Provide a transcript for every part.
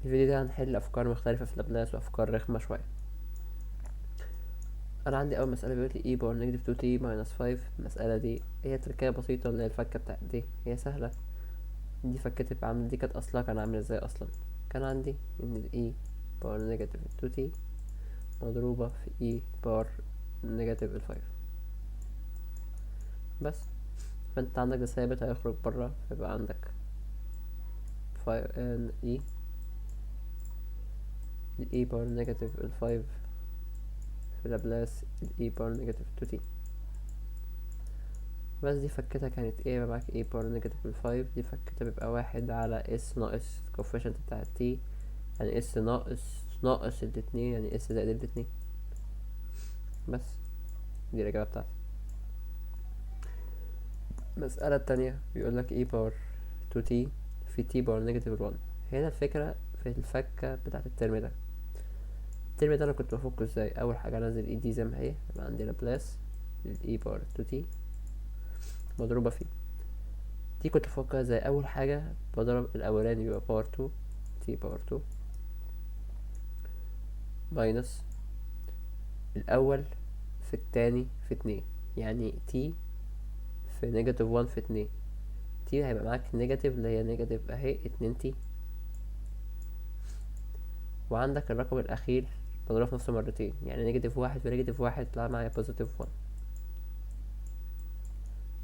الفيديو ده هنحل افكار مختلفة في لابلاس وافكار رخمة شوية. انا عندي اول مسألة بيقول لي e باور نيجاتيف 2t minus 5. المسألة دي هي تركيبة بسيطة، اللي هي الفكة بتاعت دي هي سهلة. دي فكتي بعمل دي كانت اصلا كان عامل ازاي اصلا. كان عندي ان ال e باور نيجاتيف 2t مضروبة في e باور نيجاتيف 5 بس. فانت عندك ده ثابت هيخرج برا، فيبقى عندك 5 e ال e باور نيجاتيف 5 في لابلاس ال e باور نيجاتيف 2t. بس دي فكتها كانت ايه؟ يبقى معاك a باور نيجاتيف 5. دي فكتها بيبقى واحد على s ناقص الكوفيشنت بتاع t، يعني s ناقص الاتنين، يعني s زائد الاتنين. بس دي الإجابة بتاعتي. المسألة التانية بيقولك e باور 2t في t باور نيجاتيف 1. هنا الفكرة في الفكة بتاعت الترم ده. الترم ده أنا كنت بفكه ازاي؟ أول حاجة أنزل e دي زي ما هي، يبقى عندي لابلاس لل e باور 2t مضروبة في دي. كنت بفكها زي أول حاجة بضرب الأولاني بيبقى باور 2 t باور 2 ماينس الأول في التاني في 2، يعني t في نيجاتيف 1 في 2. t هيبقى معاك نيجاتيف اللي هي نيجاتيف اهي 2t، وعندك الرقم الأخير بضربه في نفسه مرتين، يعني نيجاتيف 1 في نيجاتيف 1 طلع معايا بوزيتيف 1.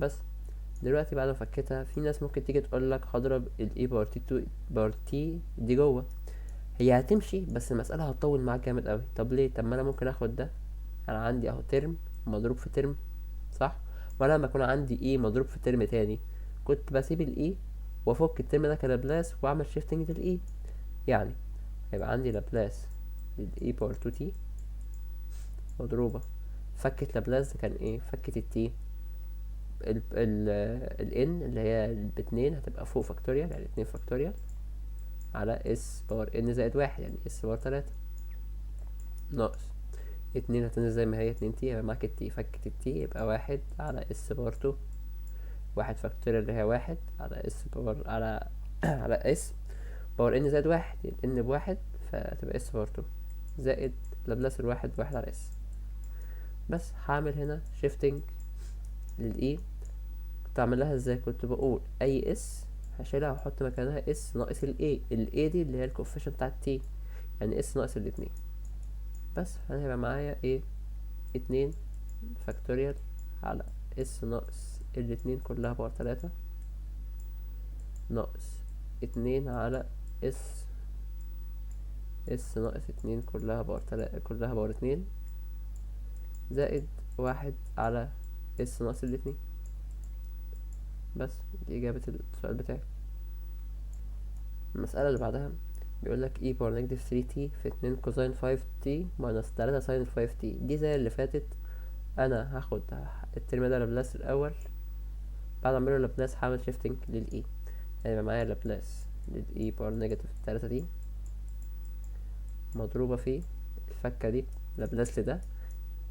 بس دلوقتي بعد ما فكيتها، في ناس ممكن تيجي تقولك هضرب ال e باور t 2 باور t دي جوه. هي هتمشي، بس المسألة هتطول معاك جامد قوي. طب ليه؟ طب ما انا ممكن اخد ده، انا عندي اهو ترم مضروب في ترم، صح؟ وانا لما يكون عندي ايه مضروب في ترم تاني، كنت بسيب الاي وافك الترم ده كلابلاس واعمل شيفتنج للاي. يعني هيبقى عندي لابلاس للاي باور 2 تي مضروبة فكة لابلاس. ده كان ايه؟ فكة التي ال n اللي هي باتنين هتبقى فوق فاكتوريال، يعني 2 فاكتوريال على اس باور n زائد واحد، يعني اس باور 3 ناقص 2 هتنزل زي ما هي 2 تي. يبقى معاك التي فكة التي يبقى واحد على اس باور 2، واحد فاكتوريال اللي هي واحد على اس باور على على اس باور ان زائد واحد، ان بواحد فتبقى اس باور 2 زائد لابلاس الواحد بواحد على اس. بس هعمل هنا شيفتنج للاي. كنت اعملها ازاي؟ كنت بقول اي اس هشيلها واحط مكانها اس ناقص الاي دي اللي هي الكوفيشن بتاع التي، يعني اس ناقص الاتنين. بس انا هيبقى معايا ايه؟ اتنين فاكتوريال على اس ناقص الاتنين كلها باور 3 ناقص اتنين على اس ناقص اتنين كلها باور كلها باور اتنين زائد واحد على اس ناقص الاتنين. بس دي إجابة السؤال بتاعي. المسألة اللي بعدها بيقولك e باور نيجاتيف 3t في 2 كوزين 5t ماينس 3 ساين 5t. دي زي اللي فاتت. أنا هاخد الترم ده لابلاس الأول، بعد ما اعمله لابلاس هعمل شيفتنج للإي، هيبقى معايا لابلاس للإي باور نيجاتيف 3t مضروبة في الفكة دي لابلاس لده.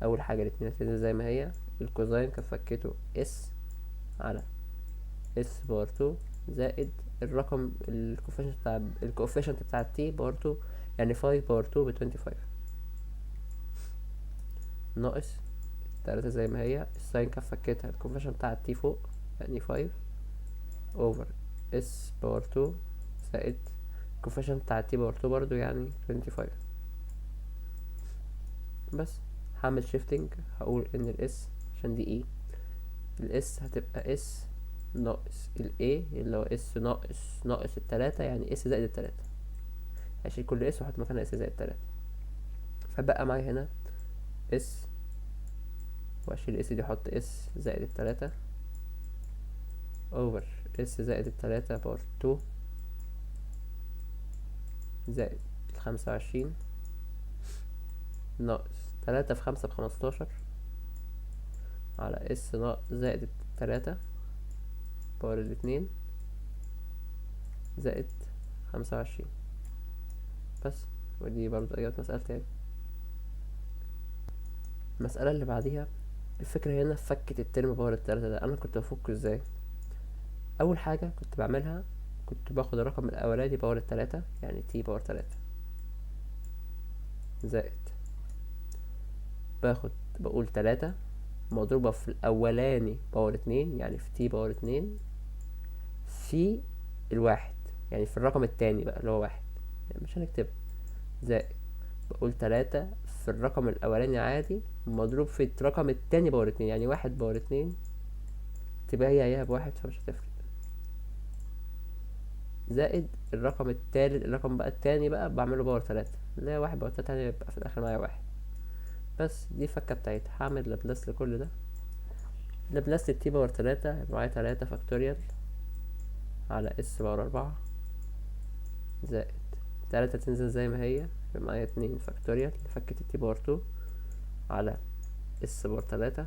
أول حاجة الاتنين هتنزل زي ما هي، الكوزين كان فكيته اس على اس باور 2 زائد الرقم الكوفيشنت بتاع التي باور 2، يعني 5 باور 2 ب 25 ناقص 3 زي ما هي. الساين كان فكيتها الكوفيشنت بتاع التي فوق، يعني 5 اوفر اس باور 2 زائد الكوفيشنت بتاع التي باور 2 برضو، يعني 25. بس هعمل شيفتنج، هقول ان الاس عشان دي اي، الاس هتبقى اس ناقص الاي اللي هو اس ناقص التلاتة، يعني اس زائد التلاتة. هشيل كل اس واحط مكانها اس زائد تلاتة، فبقى معايا هنا اس، واشيل اس دي احط اس زائد التلاتة اوفر اس زائد التلاتة باور 2 زائد ال25 ناقص 3 في 5 ب15 على اس ناقص زائد التلاتة باور الاتنين زائد 25. بس ودي برضو اجابة مسألة تاني. المسألة اللي بعديها الفكرة هنا في فكة الترم باور التلاتة ده. انا كنت بفكه ازاي؟ اول حاجة كنت بعملها كنت باخد الرقم الاولاني باور التلاتة، يعني تي باور تلاتة، زائد بقول تلاتة مضروبة في الاولاني باور اتنين، يعني في تي باور اتنين، في الواحد، يعني في الرقم التاني بقى اللي هو واحد، يعني مش هنكتبه، زائد بقول تلاتة في الرقم الأولاني عادي مضروب في الرقم التاني باور اتنين، يعني واحد باور اتنين، تبقى هي بواحد فمش هتفرق، زائد الرقم التالت، الرقم بقى التاني بقى بعمله باور تلاتة، اللي هي واحد باور تلاتة، يعني يبقى في الآخر معايا واحد. بس دي الفكة بتاعتها. هعمل لابلاس لكل ده، لابلاس للتي باور تلاتة هيبقى معايا تلاتة فاكتوريال على اس باور أربعة، زائد تلاتة تنزل زي ما هي، يبقى معايا اتنين فاكتوريال لفكة التي باور تو على اس باور تلاتة،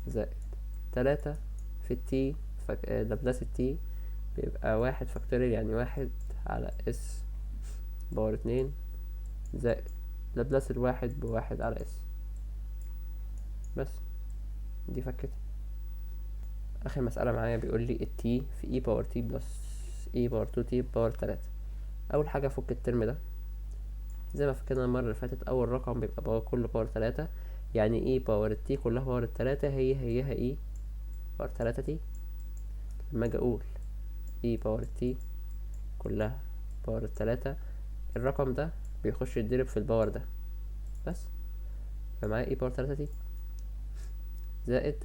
زائد تلاتة في التي لابلاس التي بيبقى واحد فاكتوريال، يعني واحد على اس باور اتنين، زائد لابلاس الواحد بواحد على اس. بس دي فكتي. اخر مسألة معايا بيقول لي التي في اي باور تي بلس اي باور تو تي باور تلاتة. اول حاجة افك الترم ده زي ما فكرنا المرة اللي فاتت، اول رقم بيبقى باور كله باور تلاتة، يعني اي باور التي كلها باور التلاتة هي اي باور تلاتة تي. لما اجي اقول اي باور تي كلها باور التلاتة، الرقم ده بيخش يتضرب في الباور ده بس، فمعايا اي باور تلاتة تي، زائد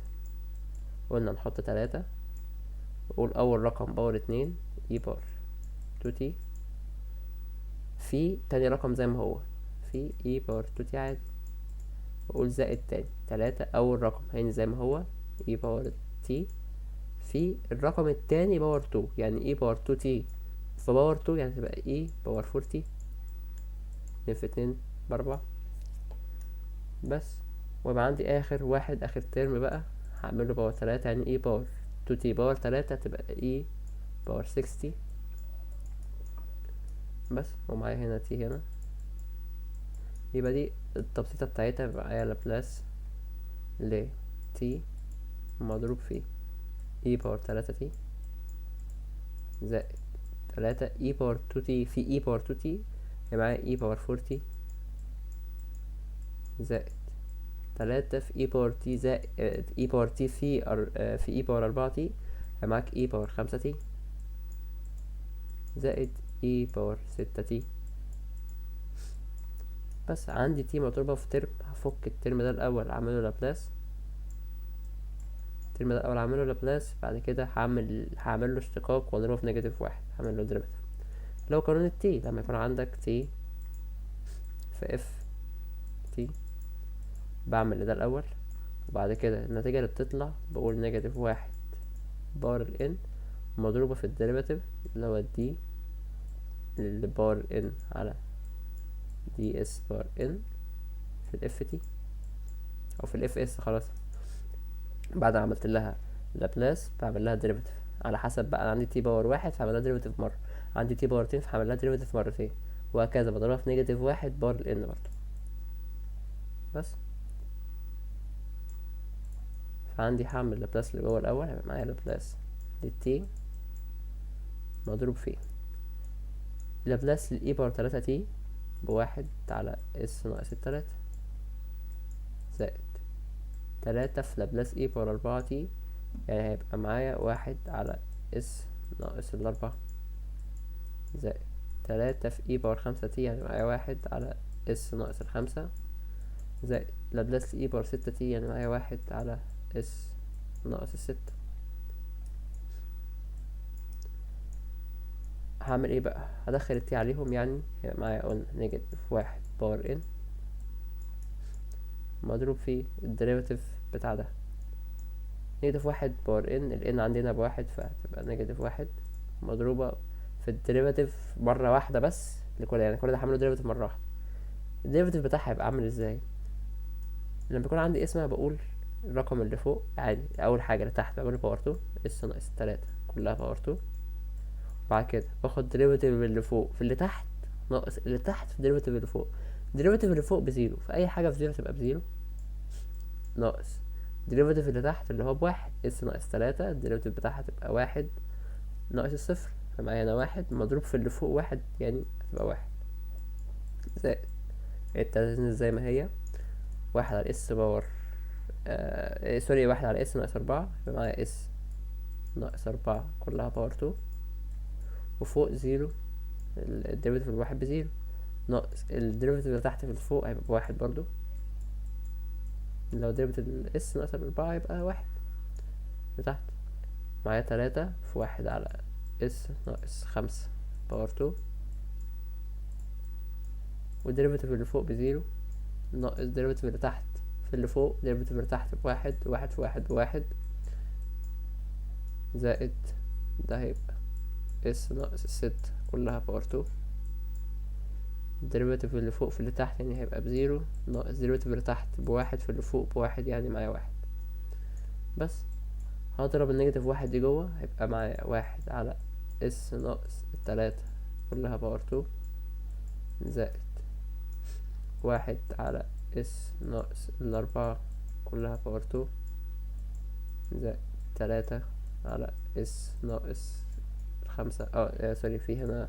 قلنا نحط تلاتة وقول اول رقم باور اتنين اي باور تو تي، في تاني رقم زي ما هو في اي باور تو تي عادي، وقول زائد تاني تلاتة اول رقم هينزل زي ما هو اي باور تي، في الرقم التاني باور تو، يعني اي باور تو تي في باور تو، يعني تبقى اي باور فور تي، اتنين في اتنين باربعة. بس ويبقى عندي اخر واحد اخر ترم بقى هعمله باور تلاتة، يعني اي باور تو تي باور تلاتة تبقى اي باور سكس تي. بس ومعايا هنا تي هنا، يبقى دي التبسيطة بتاعتها، معايا لابلاس ل تي مضروب في اي باور تلاتة تي، زائد تلاتة اي باور تو تي في اي باور تو تي، يبقى معايا اي باور فور تي، زائد تلاتة في اي باور تي زائد اي باور تي في اي باور أربعة تي، يبقى معاك اي باور خمسة تي، زائد اي باور ستة تي. بس عندي تي مضروبة في ترم، هفك الترم ده الأول أعمله لابلاس، الترم ده الأول أعمله لابلاس، بعد كده هعمله اشتقاق وأضربه في نيجاتيف واحد، هعمله ديريفاتيف. لو قانون التي لما يكون عندك تي في اف تي، بعمل ده الأول، وبعد كده النتيجة اللي بتطلع بقول نيجاتيف واحد باور الان مضروبة في الديريفاتيف اللي هو دي اللي باور ان على دي اس باور ان في الاف تي او في الاف اس. خلاص بعد ما عملت لها لابلاس بعمل لها ديريفاتيف على حسب بقى، عندي تي باور واحد فعمل لها ديريفاتيف مرة، عندي تي باور اتنين فعمل لها ديريفاتيف مرتين، وهكذا بضربها في نيجاتيف واحد باور الان برضه. بس فعندي هعمل لابلاس اللي جوه الأول، هيبقى معايا لابلاس للتي مضروب فيه لابلاس للإي باور تلاتة تي بواحد على اس ناقص التلاتة، زائد تلاتة في لابلاس إي باور أربعة تي، يعني هيبقى معايا واحد على اس ناقص الأربعة، زائد تلاتة في إي باور خمسة تي، يعني معايا واحد على اس ناقص الخمسة، زائد لابلاس إي باور ستة تي، يعني معايا واحد على اس ناقص الستة. هعمل ايه بقى؟ هدخل التي عليهم، يعني هيبقى معايا قلنا نيجاتيف واحد باور ان مضروب في الديريفاتيف بتاع ده، نيجاتيف واحد باور ان، الان عندنا بواحد فهتبقى نيجاتيف واحد مضروبة في الديريفاتيف مرة واحدة بس لكل، يعني كل ده هعمله ديريفاتيف مرة واحدة. الديريفاتيف بتاعها هيبقى عامل ازاي؟ لما بيكون عندي اسمها بقول الرقم اللي فوق عادي، اول حاجة اللي تحت بعمله باور تو اس ناقص تلاتة كلها باور تو، بعد كده باخد ديريفاتيف اللي فوق في اللي تحت ناقص اللي تحت في ديريفاتيف اللي فوق، الديريفاتيف اللي فوق بزيرو، فأي حاجة في زيرو تبقى بزيرو، ناقص الديريفاتيف اللي تحت اللي هو بواحد اس ناقص تلاتة، الديريفاتيف بتاعها تبقى واحد ناقص الصفر، فمعايا هنا واحد مضروب في اللي فوق واحد، يعني هتبقى واحد زائد التلاتة تنزل زي ما هي، واحد على اس باور سوري، واحد على اس ناقص أربعة، يبقى معايا اس ناقص أربعة كلها باور تو، وفوق زيرو، الديريفيتيف الواحد بزيرو، ناقص الديريفيتيف اللي تحت في الفوق هيبقى بواحد برضو، لو ديريفيتيف الاس ناقص أربعة هيبقى واحد اللي تحت. معايا تلاتة في واحد على اس ناقص خمسة باور تو، والديريفيتيف اللي فوق بزيرو، ناقص الديريفيتيف اللي تحت في اللي فوق، الديريفيتيف اللي تحت بواحد، واحد في واحد بواحد، زائد ده هيبقى اس ناقص الستة كلها باور تو، الديريفيتيف اللي فوق في اللي تحت يعني هيبقى بزيرو، ناقص الديريفيتيف اللي تحت بواحد في اللي فوق بواحد، يعني معايا واحد. بس هضرب النيجاتيف واحد دي جوه، هيبقى معايا واحد على اس ناقص التلاتة كلها باور تو، زائد واحد على اس ناقص الأربعة كلها باور تو، زائد تلاتة على اس ناقص خمسة سوري، في هنا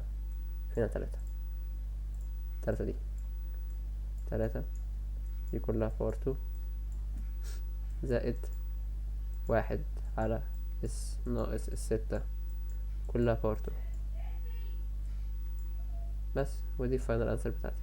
تلاتة، تلاتة دي، تلاتة دي كلها باور تو، زائد واحد على اس ناقص الستة كلها باور تو. بس ودي الفاينل انسر بتاعتي.